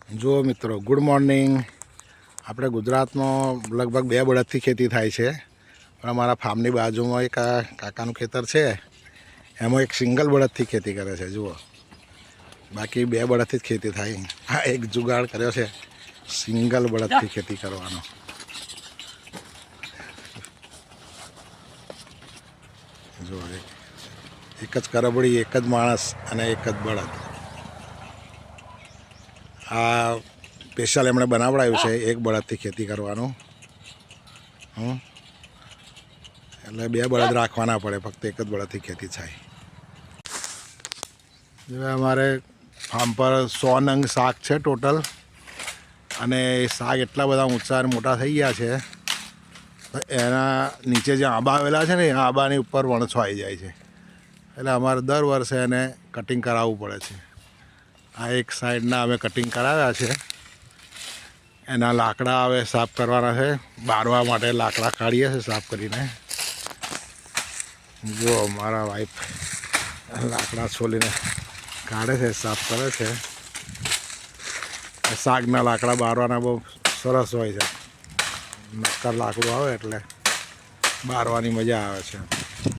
જુઓ મિત્રો, good morning. આપણે ગુજરાતમાં લગભગ 2 બળદથી ખેતી થાય છે, પણ અમારા ફાર્મની બાજુમાં એક કાકાનું ખેતર છે, એમાં એક સિંગલ બળદથી ખેતી કરે છે. જુઓ, બાકી 2 બળદથી જ ખેતી થાય. આ એક જુગાડ કર્યો છે સિંગલ બળદથી ખેતી કરવાનો. જુઓ, એક જ કરબડી, એક જ માણસ અને એક જ બળદ. આ સ્પેશિયલ એમણે બનાવડાવ્યું છે એક બળદથી ખેતી કરવાનું. એટલે 2 બળદ રાખવાના પડે, ફક્ત એક જ બળદથી ખેતી થાય. હવે અમારે ફાર્મ પર 100 નંગ શાક છે ટોટલ, અને એ શાક એટલા બધા ઊંચા અને મોટા થઈ ગયા છે. એના નીચે જે આંબા આવેલા છે ને, એ આંબાની ઉપર વણછો આવી જાય છે, એટલે અમારે દર વર્ષે એને કટિંગ કરાવવું પડે છે. આ એક સાઈડના અમે કટિંગ કરાવ્યા છે. એના લાકડા હવે સાફ કરવાના છે, બારવા માટે લાકડા કાઢીએ છીએ સાફ કરીને. જો મારા વાઈફ લાકડા છોલીને કાઢે છે, સાફ કરે છે. શાકના લાકડા બારવાના બહુ સરસ હોય છે. નક્કર લાકડું આવે એટલે બારવાની મજા આવે છે.